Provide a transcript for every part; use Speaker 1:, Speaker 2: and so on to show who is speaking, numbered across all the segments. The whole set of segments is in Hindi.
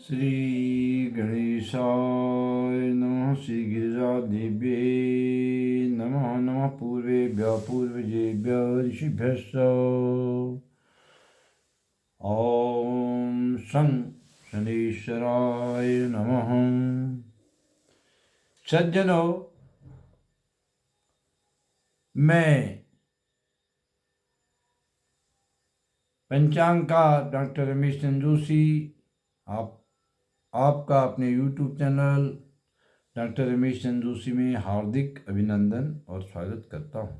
Speaker 1: श्री गणेशाय नमः। श्री गिरिजादेव्यै नमः। नमः पूर्वेभ्यः पूर्वजेभ्यः ऋषिभ्यश्च। ॐ शं शनैश्वराय नमः। सज्जनों, मैं पंचांग का डॉक्टर रमेश चंद्र जोशी आपका अपने YouTube channel doctor Ramesh Chandra Joshi में हार्दिक अभिनंदन और स्वागत करता हूँ।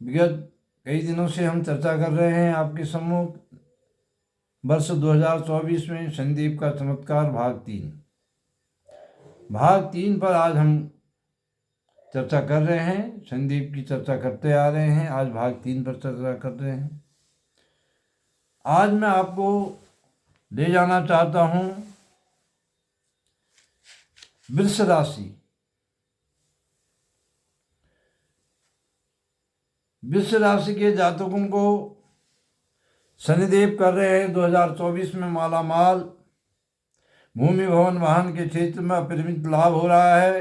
Speaker 1: विगत कई दिनों से हम चर्चा कर रहे हैं आपके सम्मुख वर्ष 2024 में शनिदेव का चमत्कार भाग 3 पर आज हम चर्चा कर रहे हैं। शनिदेव की चर्चा करते आ रहे हैं, आज भाग 3 पर चर्चा कर रहे हैं। आज मैं आपको ले जाना चाहता हूँ वृष राशि। वृष राशि के जातकों को शनिदेव कर रहे हैं 2024 में मालामाल। भूमि भवन वाहन के क्षेत्र में अपरिमित लाभ हो रहा है।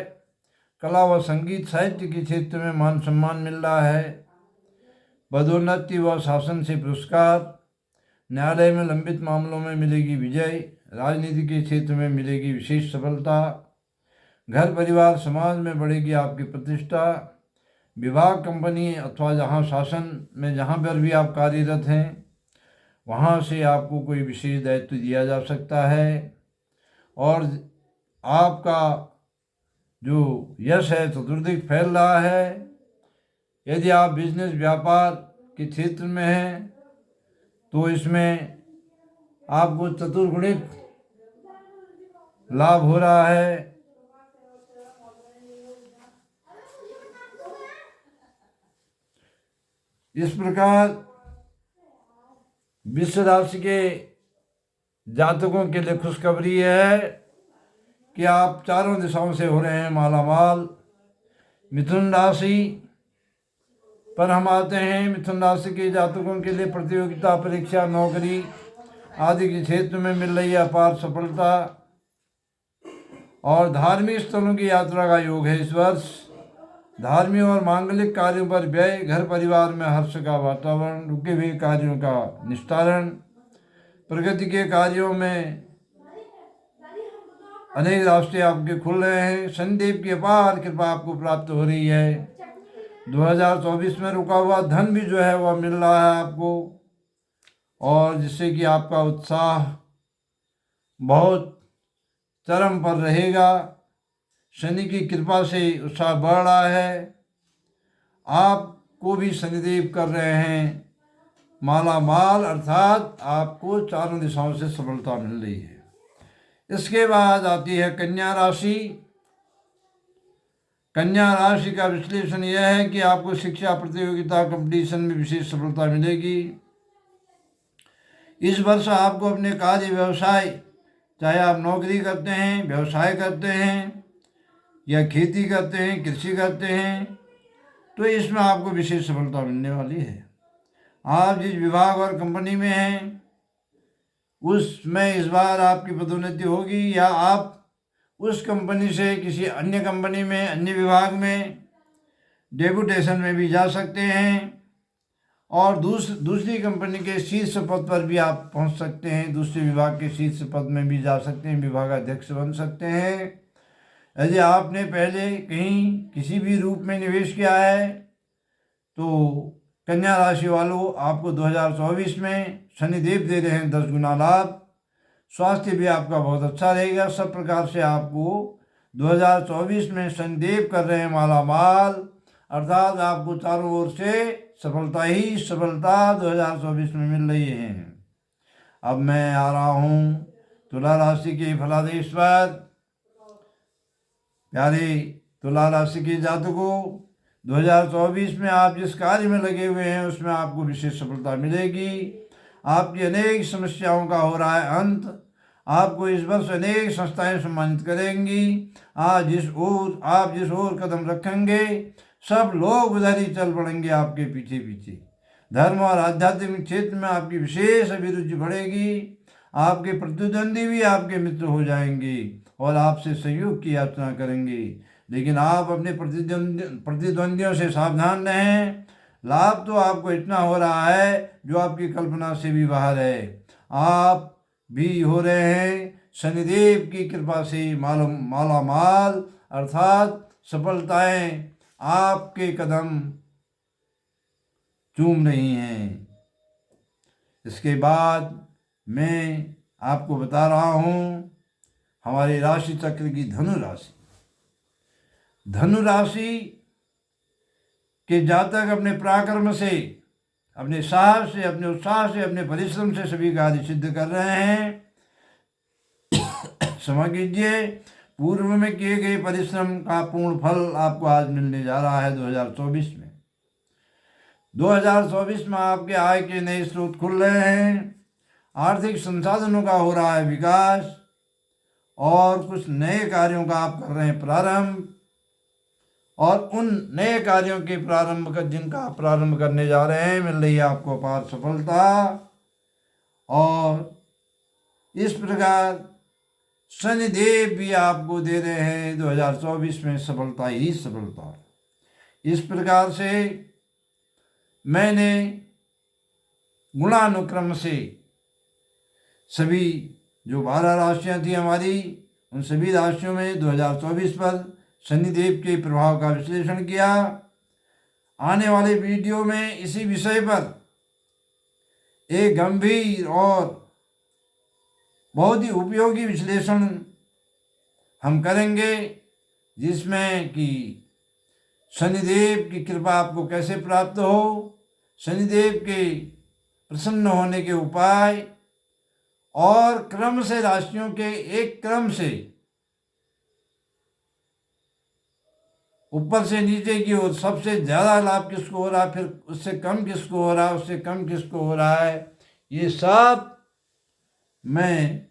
Speaker 1: कला व संगीत साहित्य के क्षेत्र में मान सम्मान मिल रहा है। पदोन्नति व शासन से पुरस्कार। न्यायालय में लंबित मामलों में मिलेगी विजय। राजनीति के क्षेत्र में मिलेगी विशेष सफलता। घर परिवार समाज में बढ़ेगी आपकी प्रतिष्ठा। विभाग कंपनी अथवा जहां शासन में जहां पर भी आप कार्यरत हैं वहां से आपको कोई विशेष दायित्व दिया जा सकता है। और आपका जो यश है चतुर्दिक फैल रहा है। यदि आप बिजनेस व्यापार के क्षेत्र में हैं तो इसमें आपको चतुर्गुणित लाभ हो रहा है। इस प्रकार वृष राशि के जातकों के लिए खुशखबरी है कि आप चारों दिशाओं से हो रहे हैं मालामाल। मिथुन राशि पर हम आते हैं। मिथुन राशि के जातकों के लिए प्रतियोगिता, परीक्षा, नौकरी आदि के क्षेत्र में मिल रही अपार सफलता और धार्मिक स्थलों की यात्रा का योग है। इस वर्ष धार्मिक और मांगलिक कार्यों पर व्यय। घर परिवार में हर्ष का वातावरण। रुके हुए कार्यों का निस्तारण। प्रगति के कार्यों में अनेक रास्ते आपके खुल रहे हैं। शनिदेव की अपार कृपा आपको प्राप्त हो रही है। 2024 में रुका हुआ धन भी जो है वह मिल रहा है आपको, और जिससे कि आपका उत्साह बहुत चरम पर रहेगा। शनि की कृपा से उत्साह बढ़ रहा है। आपको भी शनिदेव कर रहे हैं मालामाल, अर्थात आपको चारों दिशाओं से सफलता मिल रही है। इसके बाद आती है कन्या राशि। कन्या राशि का विश्लेषण यह है कि आपको शिक्षा, प्रतियोगिता, कंपटीशन में विशेष सफलता मिलेगी। इस वर्ष आपको अपने कार्य व्यवसाय, चाहे आप नौकरी करते हैं, व्यवसाय करते हैं या खेती करते हैं, कृषि करते हैं, तो इसमें आपको विशेष सफलता मिलने वाली है। आप जिस विभाग और कंपनी में हैं उसमें इस बार आपकी पदोन्नति होगी, या आप उस कंपनी से किसी अन्य कंपनी में, अन्य विभाग में डेपुटेशन में भी जा सकते हैं और दूसरी कंपनी के शीर्ष पद पर भी आप पहुंच सकते हैं। दूसरे विभाग के शीर्ष पद में भी जा सकते हैं, विभागाध्यक्ष बन सकते हैं। यदि आपने पहले कहीं किसी भी रूप में निवेश किया है तो कन्या राशि वालों, आपको 2024 में शनिदेव दे रहे हैं 10 गुना लाभ। स्वास्थ्य भी आपका बहुत अच्छा रहेगा। सब प्रकार से आपको 2024 में शनिदेव कर रहे हैं मालामाल, अर्थात आपको चारों ओर से सफलता ही सफलता 2024 में मिल रही है। अब मैं आ रहा हूँ तुला राशि के फलादेश पर। प्यारे तुला राशि के जातकों, 2024 में आप जिस कार्य में लगे हुए हैं उसमें आपको विशेष सफलता मिलेगी। आपकी अनेक समस्याओं का हो रहा है अंत। आपको इस वर्ष अनेक संस्थाएं सम्मानित करेंगी। आप जिस ओर कदम रखेंगे सब लोग उधर ही चल पड़ेंगे आपके पीछे पीछे। धर्म और आध्यात्मिक क्षेत्र में आपकी विशेष अभिरुचि बढ़ेगी। आपके प्रतिद्वंदी भी आपके मित्र हो जाएंगे और आपसे सहयोग की याचना करेंगे। लेकिन आप अपने प्रतिद्वंदियों से सावधान रहें। लाभ तो आपको इतना हो रहा है जो आपकी कल्पना से भी बाहर है। आप भी हो रहे हैं शनिदेव की कृपा से माला माल, अर्थात सफलताएं आपके कदम चूम रही हैं। इसके बाद मैं आपको बता रहा हूँ हमारी राशि चक्र की धनु राशि। धनु राशि के जातक अपने पराक्रम से, अपने साहस से, अपने उत्साह से, अपने परिश्रम से सभी कार्य सिद्ध कर रहे हैं। क्षमा कीजिए, पूर्व में किए गए परिश्रम का पूर्ण फल आपको आज मिलने जा रहा है 2024 में। 2024 में आपके आय के नए स्रोत खुल रहे हैं। आर्थिक संसाधनों का हो रहा है विकास और कुछ नए कार्यों का आप कर रहे हैं प्रारंभ, और उन नए कार्यों के जिनका आप प्रारंभ करने जा रहे हैं मिल रही है आपको अपार सफलता। और इस प्रकार शनिदेव भी आपको दे रहे हैं 2024 में सफलता ही सफलता। इस प्रकार से मैंने गुणानुक्रम से सभी जो 12 राशियाँ थी हमारी, उन सभी राशियों में 2024 पर शनिदेव के प्रभाव का विश्लेषण किया। आने वाले वीडियो में इसी विषय पर एक गंभीर और बहुत ही उपयोगी विश्लेषण हम करेंगे, जिसमें कि शनिदेव की कृपा आपको कैसे प्राप्त हो, शनिदेव के प्रसन्न होने के उपाय, और क्रम से राशियों के एक क्रम से ऊपर से नीचे की ओर सबसे ज़्यादा लाभ किसको हो रहा है, फिर उससे कम किसको हो रहा है, उससे कम किसको हो रहा है, ये सब मैं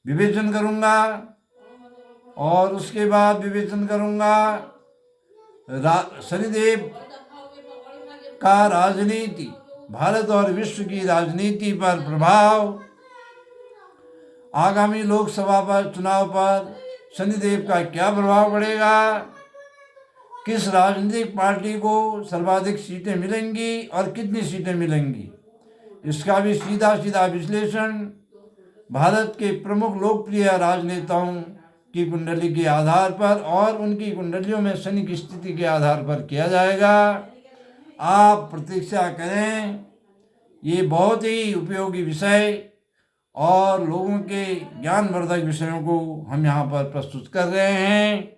Speaker 1: विवेचन करूँगा। और उसके बाद विवेचन करूँगा शनिदेव का राजनीति, भारत और विश्व की राजनीति पर प्रभाव, आगामी लोकसभा पर चुनाव पर शनिदेव का क्या प्रभाव पड़ेगा, किस राजनीतिक पार्टी को सर्वाधिक सीटें मिलेंगी और कितनी सीटें मिलेंगी, इसका भी सीधा सीधा विश्लेषण भारत के प्रमुख लोकप्रिय राजनेताओं की कुंडली के आधार पर और उनकी कुंडलियों में शनि की स्थिति के आधार पर किया जाएगा। आप प्रतीक्षा करें। ये बहुत ही उपयोगी विषय और लोगों के ज्ञानवर्धक विषयों को हम यहाँ पर प्रस्तुत कर रहे हैं।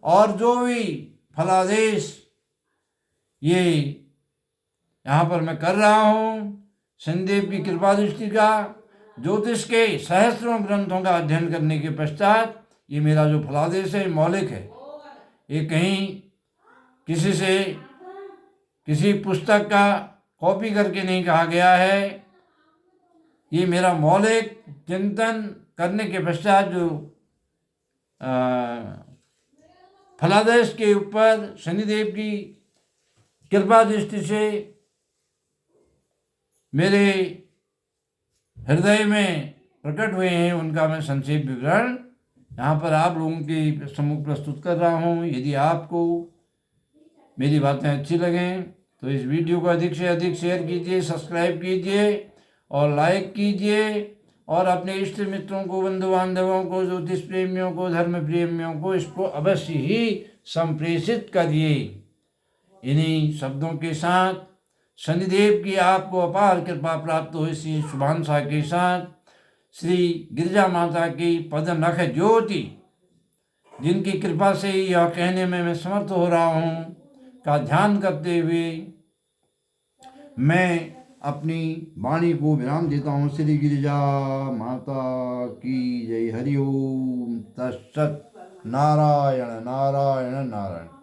Speaker 1: और जो भी फलादेश ये यहाँ पर मैं कर रहा हूँ, शनिदेव की कृपा दृष्टि का, ज्योतिष के सहस्त्रों ग्रंथों का अध्ययन करने के पश्चात ये मेरा जो फलादेश है मौलिक है। ये कहीं किसी से किसी पुस्तक का कॉपी करके नहीं कहा गया है। ये मेरा मौलिक चिंतन करने के पश्चात जो फलादेश के ऊपर शनिदेव की कृपा दृष्टि से मेरे हृदय में प्रकट हुए हैं, उनका मैं संक्षेप विवरण यहाँ पर आप लोगों के सम्मुख प्रस्तुत कर रहा हूँ। यदि आपको मेरी बातें अच्छी लगें तो इस वीडियो को अधिक से अधिक शेयर कीजिए, सब्सक्राइब कीजिए और लाइक कीजिए, और अपने इष्ट मित्रों को, बंधु बांधवों को, ज्योतिष प्रेमियों को, धर्म प्रेमियों को इसको अवश्य ही संप्रेषित करिए। इन्हीं शब्दों के साथ शनिदेव की आपको अपार कृपा प्राप्त हो, इसी शुभांशा के साथ श्री गिरिजा माता की पद नख ज्योति, जिनकी कृपा से ही यह कहने में मैं समर्थ हो रहा हूँ, का ध्यान करते हुए मैं अपनी वाणी को विराम देता हूँ। श्री गिरिजा माता की जय। हरि ओम तत्सत। नारायण नारायण नारायण।